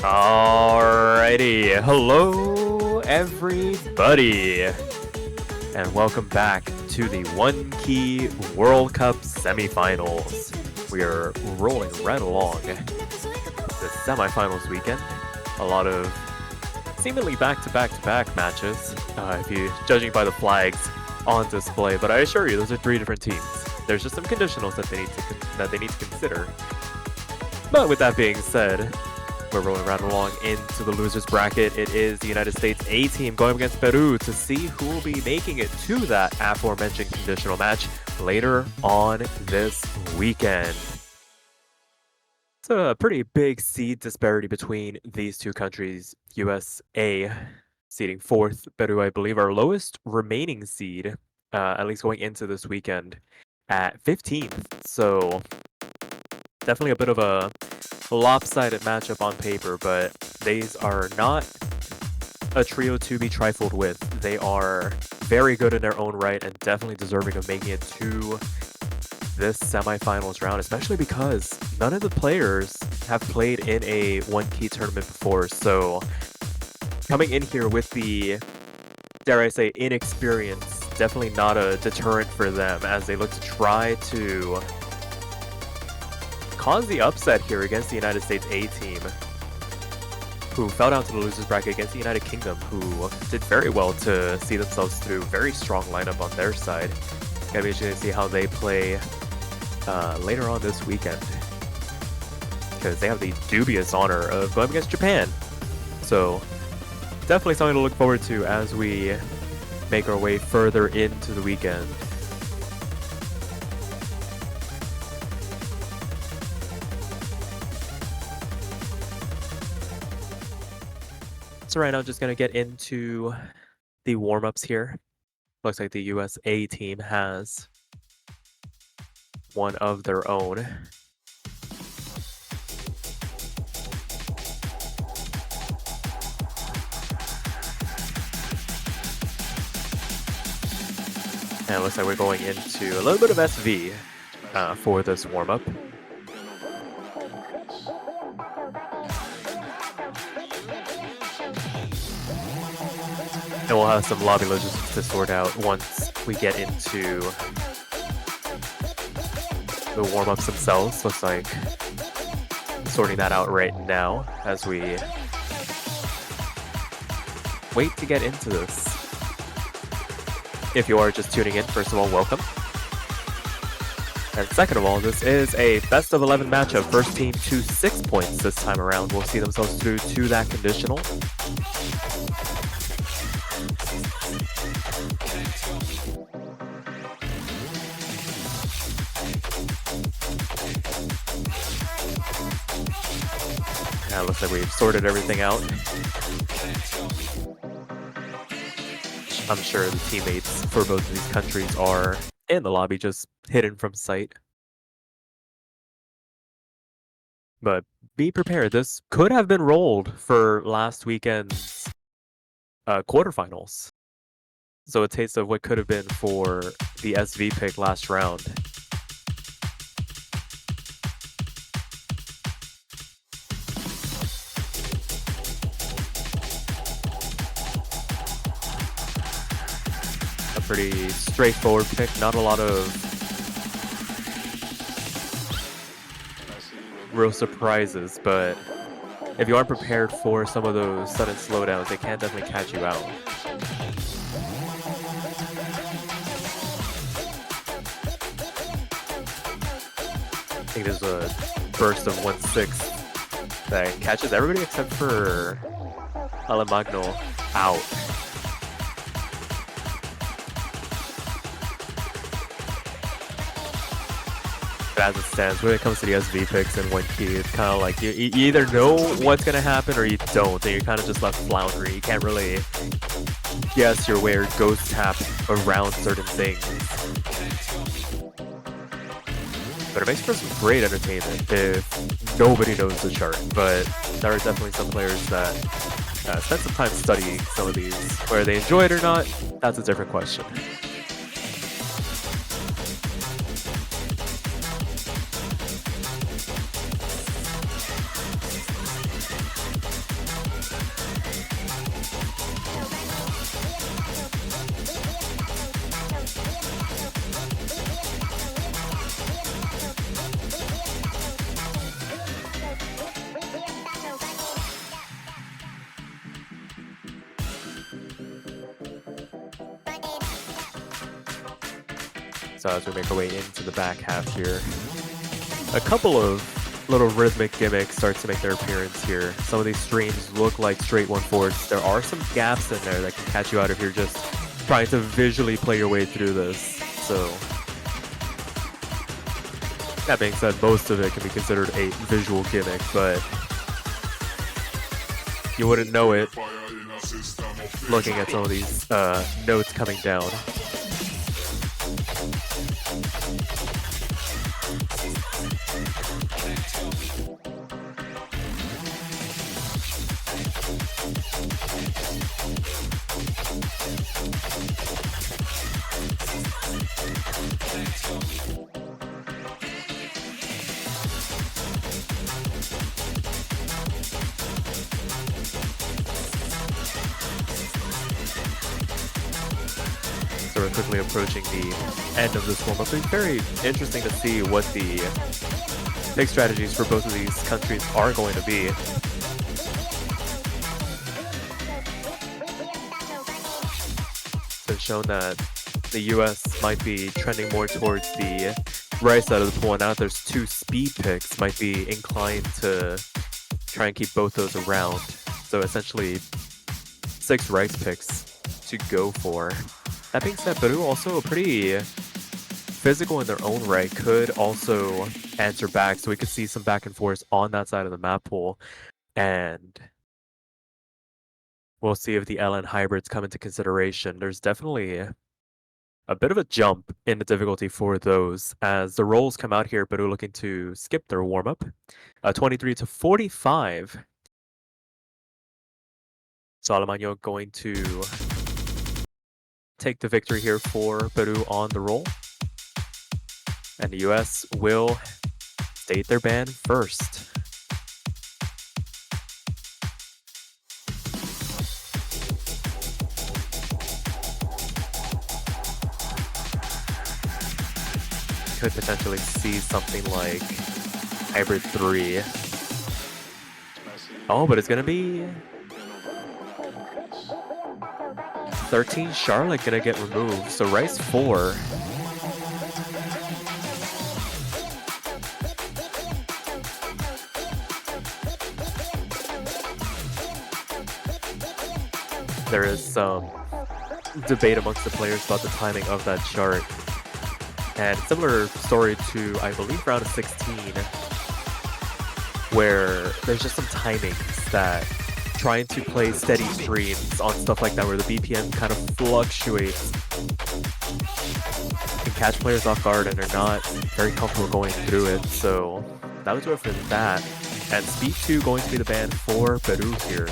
Alrighty, hello everybody, and welcome back to the 1K World Cup Semifinals. We are rolling right along the Semifinals weekend. A lot of seemingly back-to-back matches, if you judging by the flags on display. But I assure you, those are three different teams. There's just some conditionals that they need to consider. But with that being said, we're rolling right along into the losers bracket. It is the United States A team going against Peru to see who will be making it to that aforementioned conditional match later on this weekend. It's a pretty big seed disparity between these two countries. USA seeding 4th, Peru, I believe, our lowest remaining seed, at least going into this weekend, at 15th. So definitely a bit of a lopsided matchup on paper, but these are not a trio to be trifled with. They are very good in their own right and definitely deserving of making it to this semifinals round, especially because none of the players have played in a 1K tournament before. So coming in here with the, dare I say, inexperience, definitely not a deterrent for them as they look to try to cause the upset here against the United States A team, who fell down to the losers bracket against the United Kingdom, who did very well to see themselves through. Very strong lineup on their side. Gonna be interesting to see how they play later on this weekend, because they have the dubious honor of going against Japan. So definitely something to look forward to as we make our way further into the weekend. So right now, just going to get into the warm-ups here. Looks like the USA team has one of their own. And it looks like we're going into a little bit of SV for this warm-up. And we'll have some lobby logistics to sort out once we get into the warm-ups themselves. Looks like sorting that out right now as we wait to get into this. If you are just tuning in, first of all, welcome. And second of all, this is a best of 11 matchup. First team to 6 points this time around will see themselves through to that conditional. Yeah, looks like we've sorted everything out. I'm sure the teammates for both of these countries are in the lobby, just hidden from sight. But be prepared, this could have been rolled for last weekend's quarterfinals. So a taste of what could have been for the SV pick last round. A pretty straightforward pick, not a lot of real surprises, but if you aren't prepared for some of those sudden slowdowns, they can definitely catch you out. I think there's a burst of 1/6 that catches everybody except for Alemagno out. But as it stands, when it comes to the SV picks and 1K, it's kind of like you either know what's going to happen or you don't, and you're kind of just left floundering. You can't really guess your way or ghost tap around certain things. But it makes for some great entertainment if nobody knows the chart. But there are definitely some players that spend some time studying some of these. Whether they enjoy it or not, that's a different question. So as we make our way into the back half here, a couple of little rhythmic gimmicks start to make their appearance here. Some of these streams look like straight 1/4s. There are some gaps in there that can catch you out if you're just trying to visually play your way through this. So that being said, most of it can be considered a visual gimmick, but you wouldn't know it looking at some of these notes coming down. So we're quickly approaching the end of this warm-up. It's very interesting to see what the big strategies for both of these countries are going to be. So it's shown that the US might be trending more towards the right side of the pool, and now that there's 2 speed picks, might be inclined to try and keep both those around. So essentially 6 rice picks to go for. That being said, Peru also pretty physical in their own right, could also answer back, so we could see some back and forth on that side of the map pool. And we'll see if the LN hybrids come into consideration. There's definitely a bit of a jump in the difficulty for those. As the rolls come out here, Peru looking to skip their warm-up. 23-45. So Alemania going to take the victory here for Peru on the roll. And the US will state their ban first. Could potentially see something like Hybrid 3. Oh, but it's gonna be 13 Charlotte gonna get removed, so Rice 4. There is some debate amongst the players about the timing of that chart. And similar story to, I believe, round of 16, where there's just some timings that trying to play steady streams on stuff like that where the BPM kind of fluctuates can catch players off guard and they're not very comfortable going through it. So that was it for that. And Speed 2 going to be the ban for Peru here.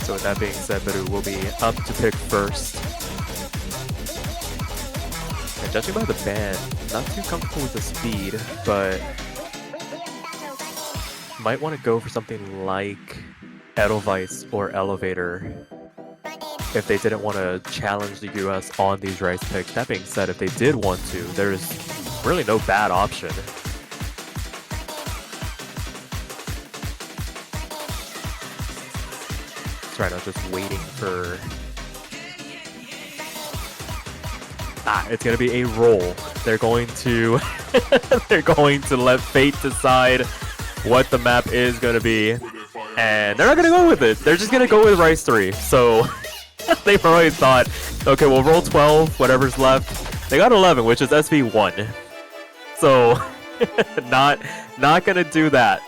So with that being said, Peru will be up to pick first. And judging by the ban, not too comfortable with the speed, but might want to go for something like Edelweiss or Elevator if they didn't want to challenge the US on these rice picks. That being said, if they did want to, there's really no bad option. Right now, just waiting for. It's gonna be a roll. They're going to, they're going to let fate decide what the map is gonna be, and they're not gonna go with it. They're just gonna go with Rice 3. So they probably thought, okay, we'll roll 12, whatever's left. They got 11, which is SV1. So not gonna do that.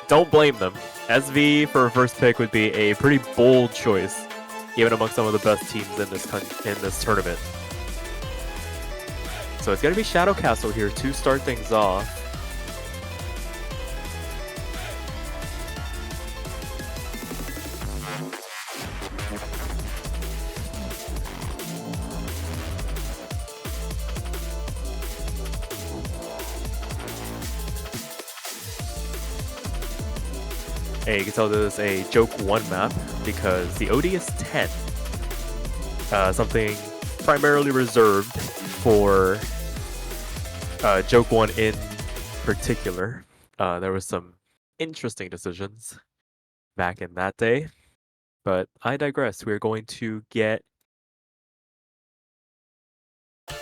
Don't blame them. SV for a first pick would be a pretty bold choice, even among some of the best teams in this tournament. So it's going to be Shadow Castle here to start things off. Hey, you can tell this is a joke 1 map because the OD is 10. something primarily reserved for Joke 1 in particular. There was some interesting decisions back in that day, but I digress. We're going to get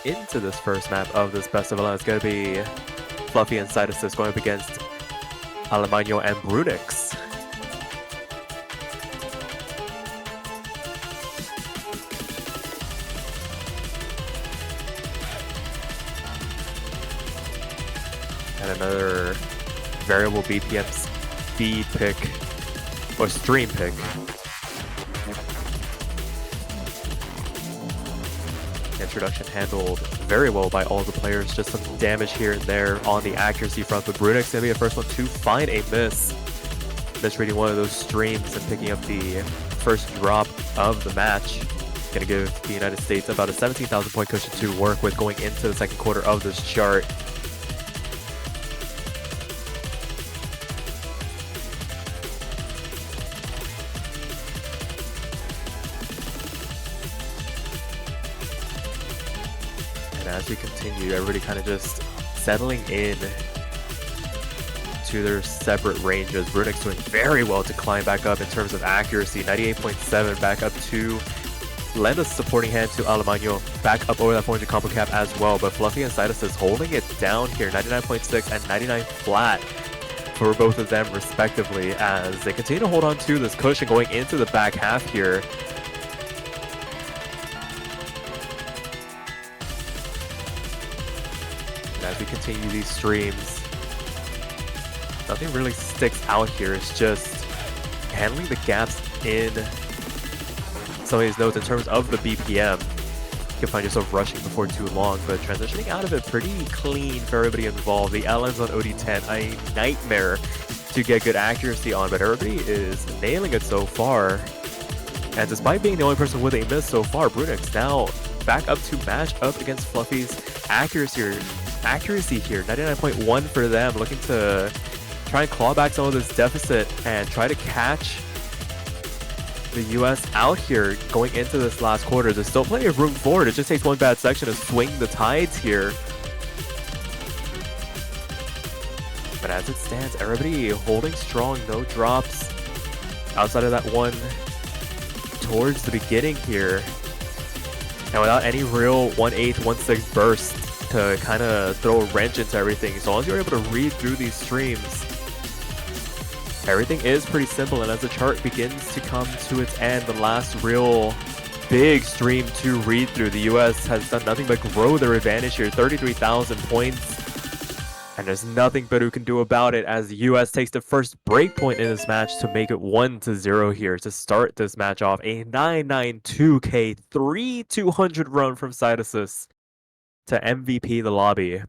into this first map of this best of 11. It's going to be Fluffy and Side Assist going up against Alemanno and Brunix. And another variable BPM speed pick, or stream pick. Introduction handled very well by all the players. Just some damage here and there on the accuracy front, but Brunix gonna be the first one to find a miss. Misreading one of those streams and picking up the first drop of the match. Gonna give the United States about a 17,000 point cushion to work with going into the second quarter of this chart. And as we continue, everybody kind of just settling in to their separate ranges. Brunix doing very well to climb back up in terms of accuracy. 98.7 back up to lend a supporting hand to Alemanno. Back up over that 400 combo cap as well. But Fluffy and Side Assist holding it down here. 99.6 and 99 flat for both of them respectively as they continue to hold on to this cushion going into the back half here. As we continue these streams, nothing really sticks out here. It's just handling the gaps in some of these nodes in terms of the BPM. You can find yourself rushing before too long, but transitioning out of it pretty clean for everybody involved. The LNs on OD10, a nightmare to get good accuracy on, but everybody is nailing it so far. And despite being the only person with a miss so far, Brunix now back up to match up against Fluffy's accuracy here. 99.1 for them, looking to try and claw back some of this deficit and try to catch the US out here going into this last quarter. There's still plenty of room forward. It just takes one bad section to swing the tides here. But as it stands, everybody holding strong, no drops outside of that one towards the beginning here. And without any real 1/8, 1/6 burst to kind of throw a wrench into everything. So as you're able to read through these streams, everything is pretty simple. And as the chart begins to come to its end, the last real big stream to read through, the US has done nothing but grow their advantage here, 33,000 points. And there's nothing Peru can do about it as the US takes the first break point in this match to make it 1-0 here to start this match off. A 992K 3-200 run from Side Assist to MVP the lobby.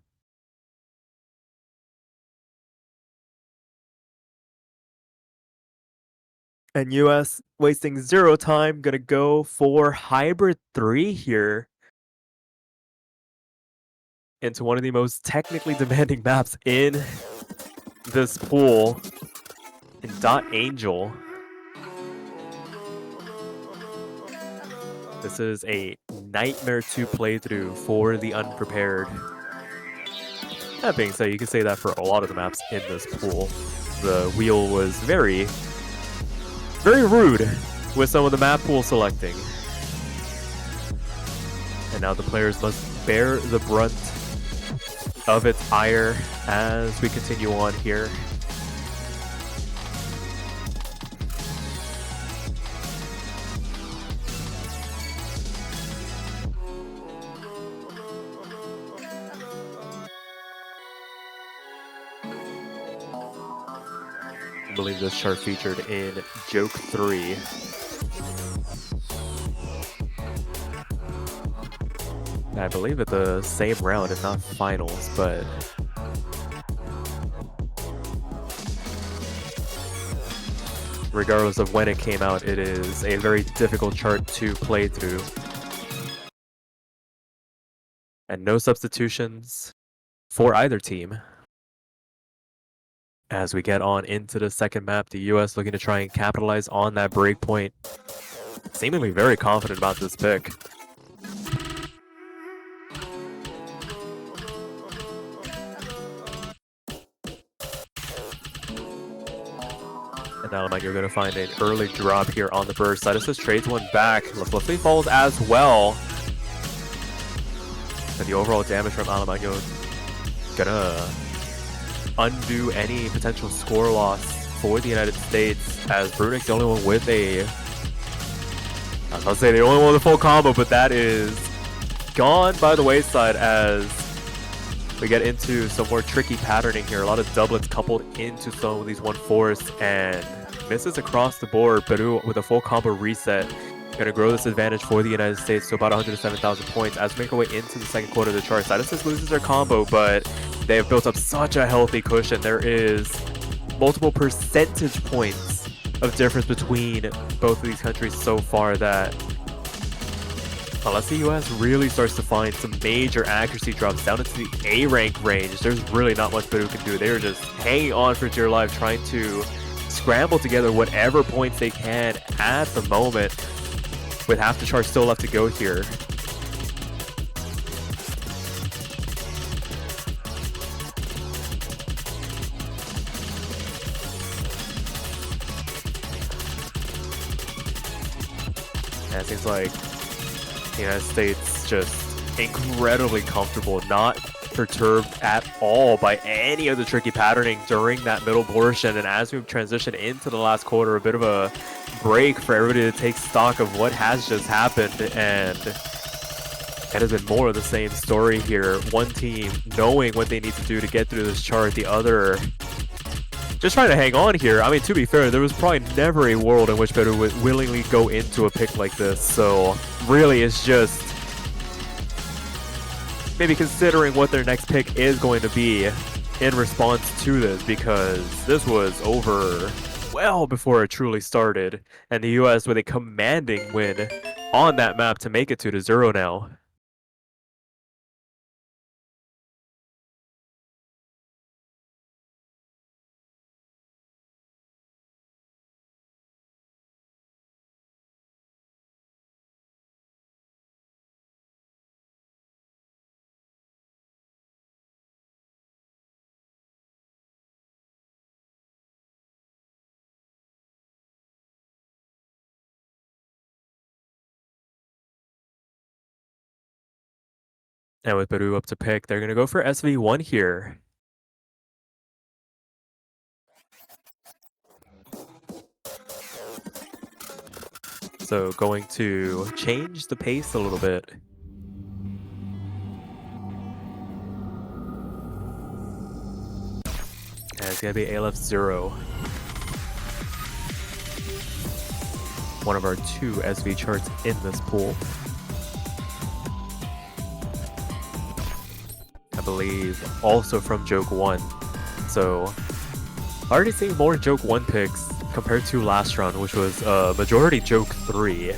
And US wasting zero time, gonna go for Hybrid 3 here into one of the most technically demanding maps in this pool, in .Angel. This is a nightmare to play through for the unprepared. That being said, you can say that for a lot of the maps in this pool. The wheel was very rude with some of the map pool selecting. And now the players must bear the brunt of its ire as we continue on here. I believe this chart featured in Joke 3. I believe at the same round, if not finals, but regardless of when it came out, it is a very difficult chart to play through. And no substitutions for either team. As we get on into the second map, the US looking to try and capitalize on that break point seemingly very confident about this pick. And now you're going to find an early drop here on the burst. Sidus trades one back. Luffy falls as well. And the overall damage from Alamagno gonna undo any potential score loss for the United States, as Brunek's the only one with a... I was about to say the only one with a full combo, but that is gone by the wayside as we get into some more tricky patterning here. A lot of doublets coupled into some of these 1/4s and misses across the board. Peru with a full combo reset. Going to grow this advantage for the United States to about 107,000 points as we make our way into the second quarter of the chart. Sidus loses their combo, but they have built up such a healthy cushion. There is multiple percentage points of difference between both of these countries so far that unless the US really starts to find some major accuracy drops down into the A rank range, there's really not much Peru can do. They're just hanging on for dear life, trying to scramble together whatever points they can at the moment, with half the chart still left to go here. And it seems like the United States just incredibly comfortable, not perturbed at all by any of the tricky patterning during that middle portion. And as we've transitioned into the last quarter, a bit of a break for everybody to take stock of what has just happened, and it has been more of the same story here. One team knowing what they need to do to get through this chart, the other just trying to hang on here. I mean, to be fair, there was probably never a world in which Peru would willingly go into a pick like this, so really it's just maybe considering what their next pick is going to be in response to this, because this was over well before it truly started, and the US with a commanding win on that map to make it 2-0 now. And with Peru up to pick, they're going to go for SV1 here. So going to change the pace a little bit. And it's going to be ALF 0. One of our 2 SV charts in this pool. I believe also from Joke 1. So already seeing more Joke 1 picks compared to last round, which was majority Joke 3.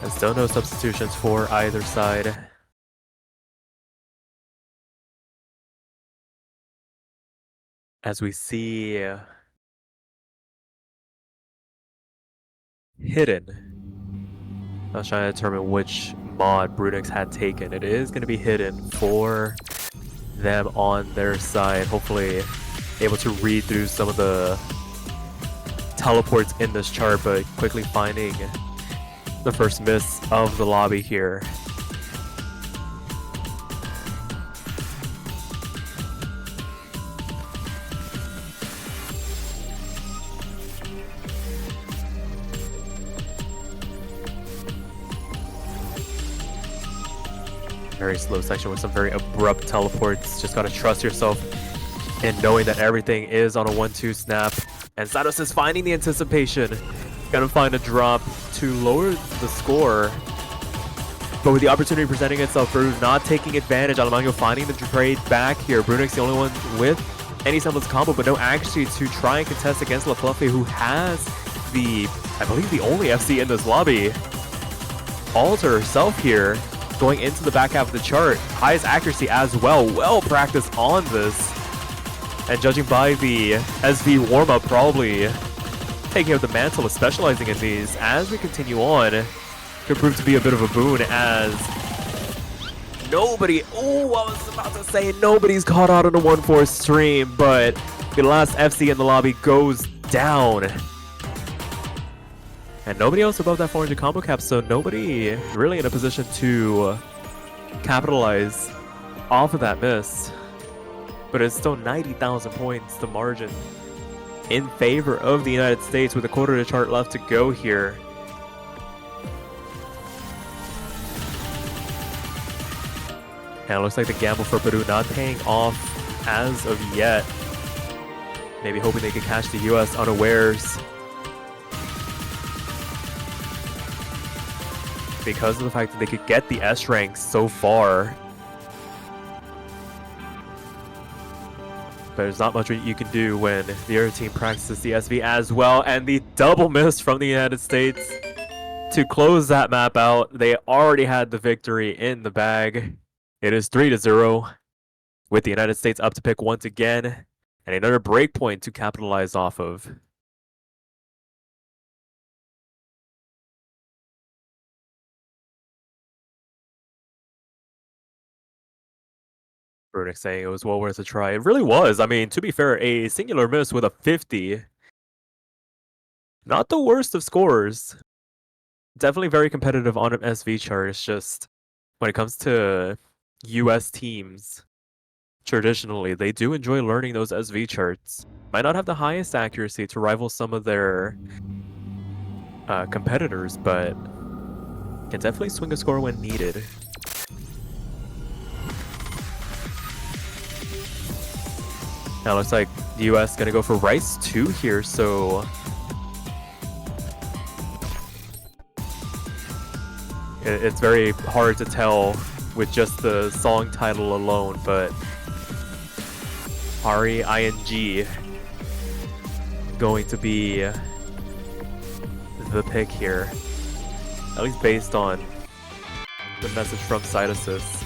And still no substitutions for either side. As we see Hidden. I was trying to determine which mod Brunix had taken. It is going to be Hidden for them on their side. Hopefully able to read through some of the teleports in this chart, but quickly finding the first miss of the lobby here. Very slow section with some very abrupt teleports. Just gotta trust yourself in knowing that everything is on a 1-2 snap. And Satos is finding the anticipation. Gonna find a drop to lower the score. But with the opportunity presenting itself, Peru not taking advantage. Alemanno finding the trade back here. Brunix the only one with any semblance combo, but no accuracy to try and contest against La Fluffy, who has the, I believe, the only FC in this lobby. Alter herself here, going into the back half of the chart. Highest accuracy as well. Well practiced on this. And judging by the SV warm-up, probably taking up the mantle of specializing in these as we continue on. Could prove to be a bit of a boon as nobody, I was about to say nobody's caught out on a 1-4 stream, but the last FC in the lobby goes down. And nobody else above that 400 combo cap, so nobody really in a position to capitalize off of that miss. But it's still 90,000 points, the margin in favor of the United States with a quarter of the chart left to go here. And it looks like the gamble for Peru not paying off as of yet. Maybe hoping they could catch the US unawares. Because of the fact that they could get the S rank so far. But there's not much you can do when the other team practices the SV as well. And the double miss from the United States to close that map out. They already had the victory in the bag. It is 3-0 with the United States up to pick once again. And another breakpoint to capitalize off of. Brunix saying it was well worth a try. It really was. I mean, to be fair, a singular miss with a 50. Not the worst of scores. Definitely very competitive on an SV chart. It's just when it comes to US teams, traditionally, they do enjoy learning those SV charts. Might not have the highest accuracy to rival some of their competitors, but can definitely swing a score when needed. Now looks like the US gonna go for Rice 2 here, so it's very hard to tell with just the song title alone, but Ari ING going to be the pick here, at least based on the message from Side Assist.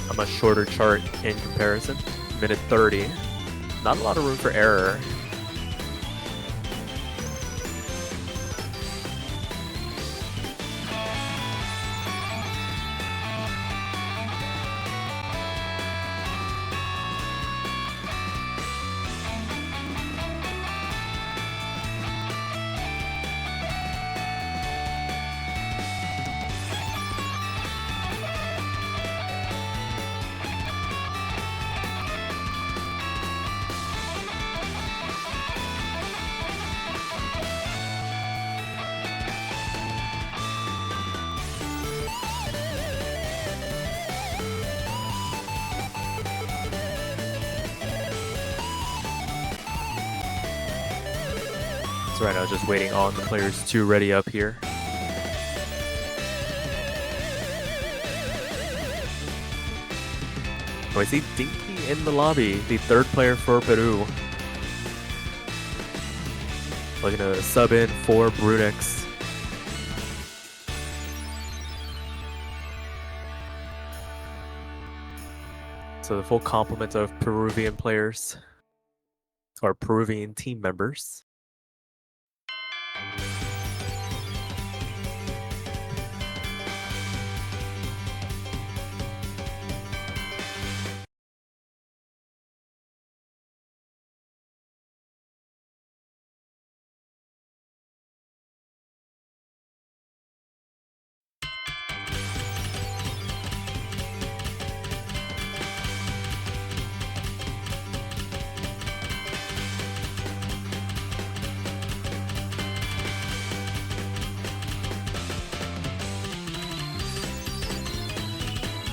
A much shorter chart in comparison. Minute 30. Not a lot of room for error. So right now just waiting on the players to ready up here. Oh, I see Dinky in the lobby, the third player for Peru. Looking to sub in for Brunix. So the full complement of Peruvian players, or Peruvian team members.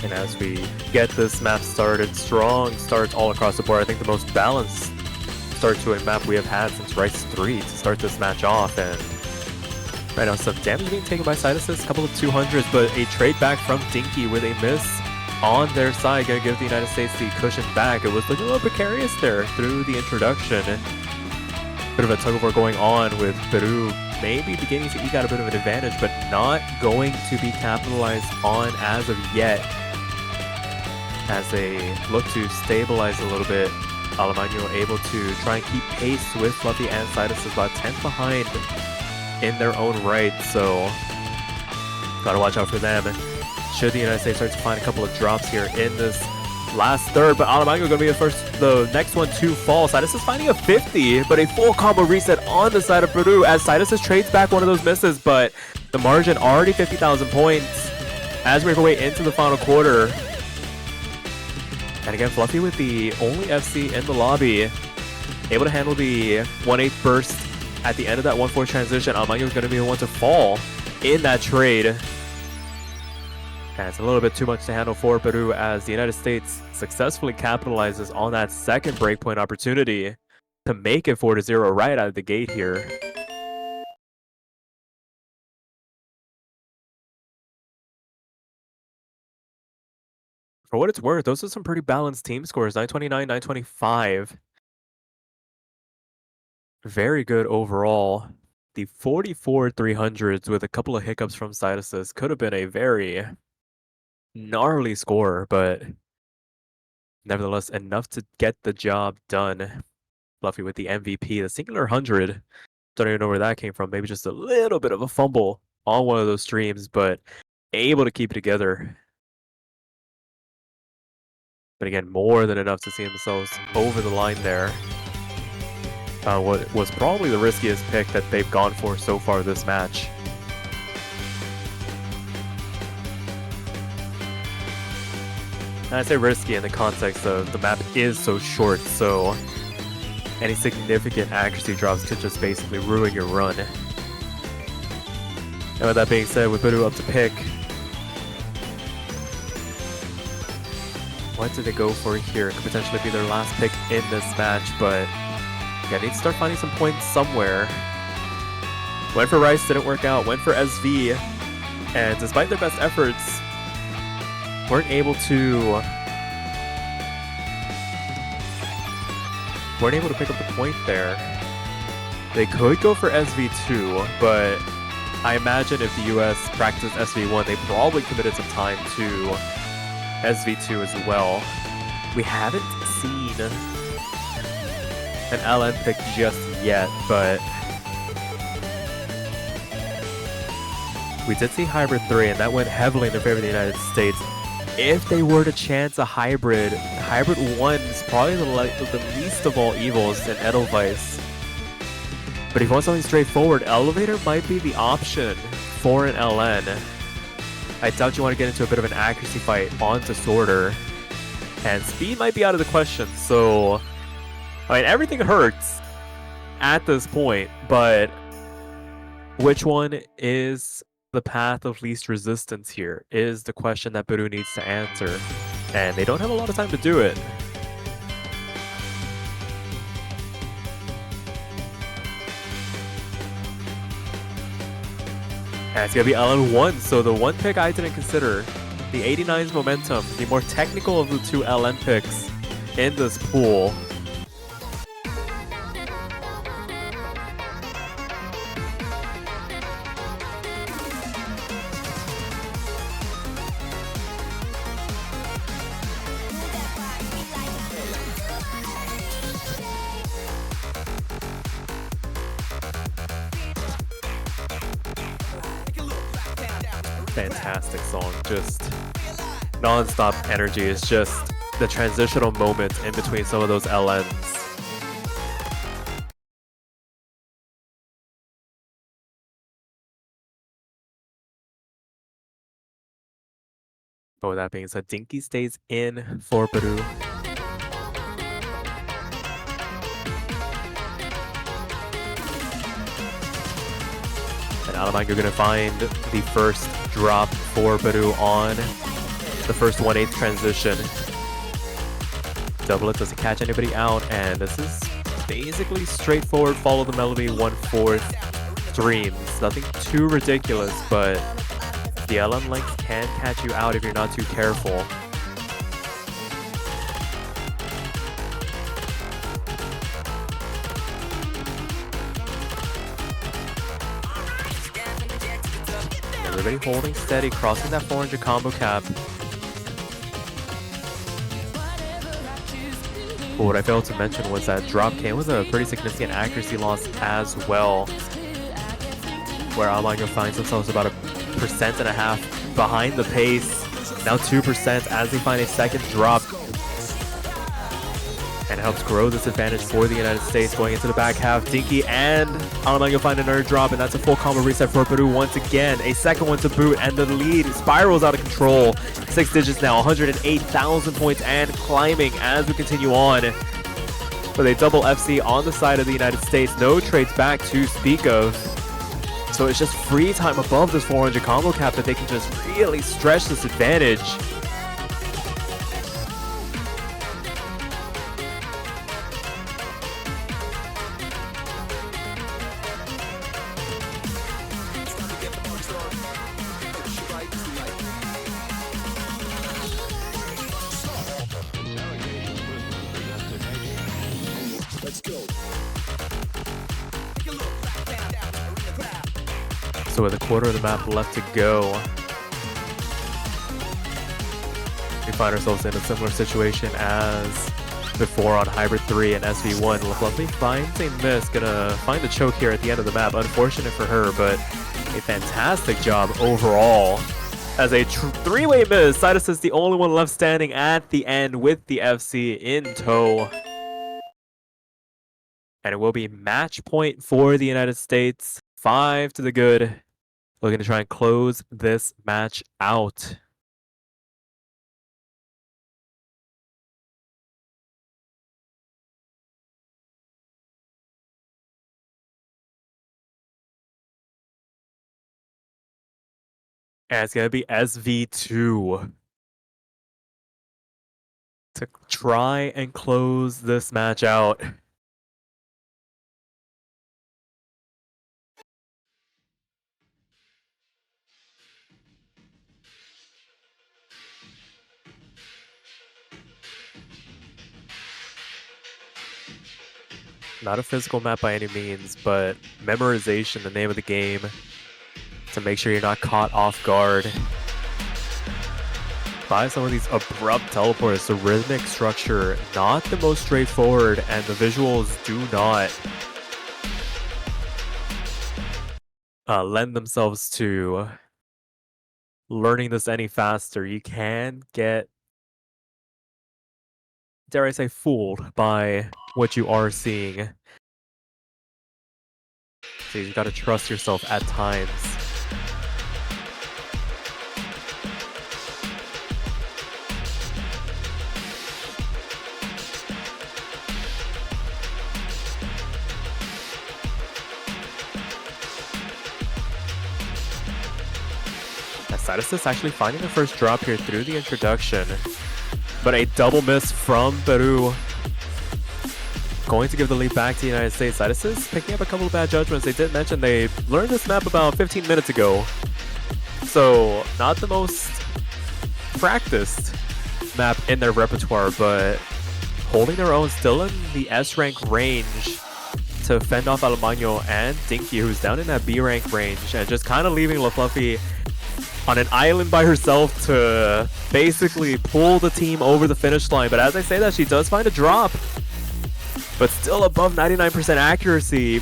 And as we get this map started, strong starts all across the board. I think the most balanced start to a map we have had since Rise 3 to start this match off. And right now some damage being taken by side assists, a couple of 200s, but a trade back from Dinky with a miss on their side, gonna give the United States the cushion back. It was looking a little precarious there through the introduction. Bit of a tug of war going on with Peru maybe beginning to eke out a bit of an advantage, but not going to be capitalized on as of yet. As they look to stabilize a little bit, Alemania able to try and keep pace with Fluffy and Sidus, is about 10th behind in their own right, so gotta watch out for them. Should the United States start to find a couple of drops here in this last third, but Alemania gonna be the next one to fall. Sidus is finding a 50, but a full combo reset on the side of Peru as Sidus trades back one of those misses, but the margin already 50,000 points as we make our way into the final quarter. And again, Fluffy with the only FC in the lobby, able to handle the 1/8 burst at the end of that 1-4 transition. Alemania was going to be the one to fall in that trade. And it's a little bit too much to handle for Peru as the United States successfully capitalizes on that second breakpoint opportunity to make it 4-0 right out of the gate here. For what it's worth, those are some pretty balanced team scores, 929, 925. Very good overall. The 44 300s with a couple of hiccups from side assists could have been a very gnarly score, but nevertheless enough to get the job done. Fluffy with the MVP, the singular 100. Don't even know where that came from. Maybe just a little bit of a fumble on one of those streams, but able to keep it together. But again, more than enough to see themselves over the line there. What was probably the riskiest pick that they've gone for so far this match. And I say risky in the context of the map is so short, so any significant accuracy drops could just basically ruin your run. And with that being said, with Peru up to pick, what did they go for here? Could potentially be their last pick in this match, but yeah, need to start finding some points somewhere. Went for Rice, didn't work out. Went for SV, and despite their best efforts, weren't able to pick up the point there. They could go for SV2, but I imagine if the US practiced SV1, they probably committed some time to SV2 as well. We haven't seen an LN pick just yet, but we did see Hybrid 3, and that went heavily in the favor of the United States. If they were to chance a Hybrid 1 is probably the least of all evils in Edelweiss. But if you want something straightforward, Elevator might be the option for an LN. I doubt you want to get into a bit of an accuracy fight on Disorder, and speed might be out of the question, so I mean, everything hurts at this point, but which one is the path of least resistance here is the question that Peru needs to answer, and they don't have a lot of time to do it. And it's going to be LN1, so the one pick I didn't consider, the 89's Momentum, the more technical of the two LN picks in this pool. Fantastic song, just non-stop energy. It's just the transitional moment in between some of those LNs. But with that being said, Dinky stays in for Peru. And Alemania going to find the first drop for Peru on the first 1/8 transition. Double it doesn't catch anybody out, and this is basically straightforward follow the melody 1/4 streams. Nothing too ridiculous, but the LM length can catch you out if you're not too careful. Everybody holding steady, crossing that 400 combo cap. But what I failed to mention was that drop came with a pretty significant accuracy loss as well, where Almango finds themselves about 1.5% behind the pace. Now 2% as they find a second drop. And helps grow this advantage for the United States going into the back half. Dinky and Almango find another drop, and that's a full combo reset for Peru once again. A second one to boot, and the lead spirals out of control. 6 digits now, 108,000 points, and climbing as we continue on. With a double FC on the side of the United States. No trades back to speak of. So it's just free time above this 400 combo cap that they can just really stretch this advantage. So with a quarter of the map left to go, we find ourselves in a similar situation as before on Hybrid 3 and SV1. Lovely finds a miss, gonna find the choke here at the end of the map. Unfortunate for her, but a fantastic job overall. As a three-way miss, Sidus is the only one left standing at the end with the FC in tow. And it will be match point for the United States. 5 to the good. Looking to try and close this match out. And it's going to be SV2 to try and close this match out. Not a physical map by any means, but memorization, the name of the game, to make sure you're not caught off guard by some of these abrupt teleports. The rhythmic structure, not the most straightforward, and the visuals do not lend themselves to learning this any faster. You can get, dare I say, fooled by what you are seeing. So you've got to trust yourself at times. Sidus is actually finding the first drop here through the introduction, but a double miss from Peru. Going to give the lead back to the United States. Sidus is picking up a couple of bad judgments. They did mention they learned this map about 15 minutes ago, so not the most practiced map in their repertoire, but holding their own, still in the S rank range to fend off Almango and Dinky, who's down in that B rank range, and just kind of leaving LaFluffy on an island by herself to basically pull the team over the finish line. But as I say that, she does find a drop, but still above 99% accuracy,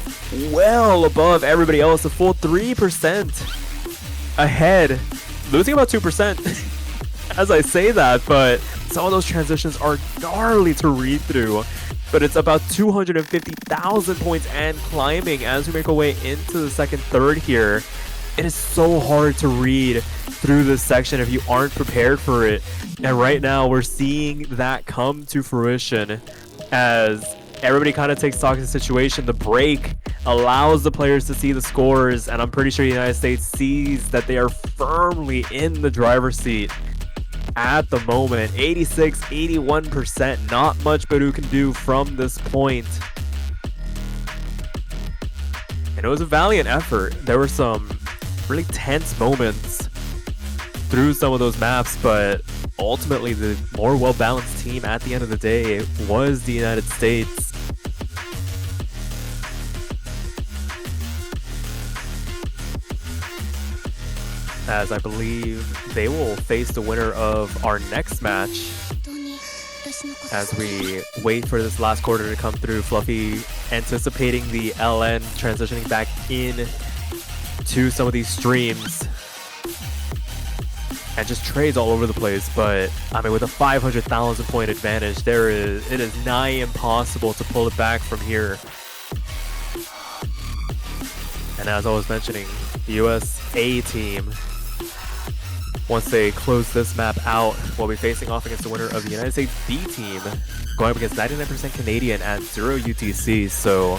well above everybody else, a full 3% ahead, losing about 2% as I say that, but some of those transitions are gnarly to read through. But it's about 250,000 points and climbing as we make our way into the second third here. It is so hard to read through this section if you aren't prepared for it. And right now we're seeing that come to fruition as everybody kind of takes stock of the situation. The break allows the players to see the scores, and I'm pretty sure the United States sees that they are firmly in the driver's seat. at the moment. 86, 81%. Not much Peru can do from this point. And it was a valiant effort. There were some really tense moments through some of those maps, but ultimately the more well-balanced team at the end of the day was the United States. As I believe they will face the winner of our next match. As we wait for this last quarter to come through, Fluffy anticipating the LN transitioning back in to some of these streams and just trades all over the place. But I mean, with a 500,000 point advantage, it is nigh impossible to pull it back from here. And as I was mentioning, the US A team, once they close this map out, will be facing off against the winner of the United States B team, going up against 99% Canadian at 0 UTC. So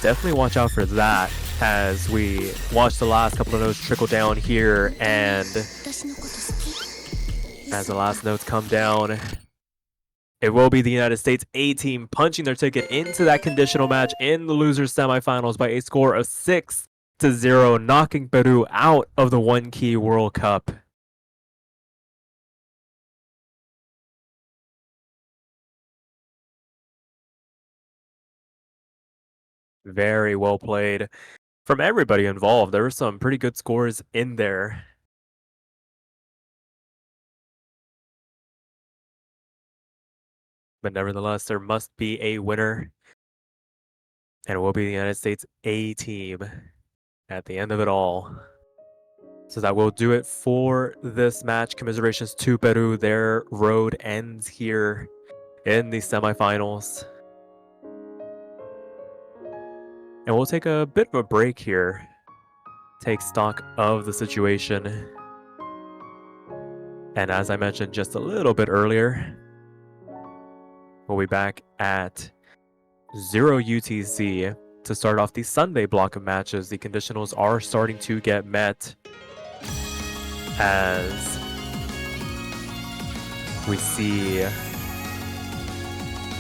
definitely watch out for that as we watch the last couple of notes trickle down here. And as the last notes come down, it will be the United States A team punching their ticket into that conditional match in the losers semifinals by a score of 6-0, knocking Peru out of the 1K World Cup. Very well played from everybody involved. There were some pretty good scores in there. But nevertheless, there must be a winner. And it will be the United States A team at the end of it all. So that will do it for this match. Commiserations to Peru. Their road ends here in the semifinals. And we'll take a bit of a break here. Take stock of the situation. And as I mentioned just a little bit earlier, we'll be back at 0 UTC to start off the Sunday block of matches. The conditionals are starting to get met as we see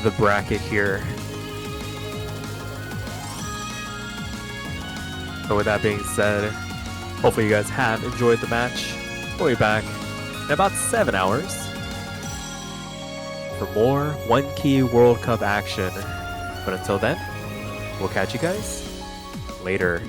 the bracket here. But with that being said, hopefully you guys have enjoyed the match. We'll be back in about 7 hours for more 1K World Cup action. But until then, we'll catch you guys later.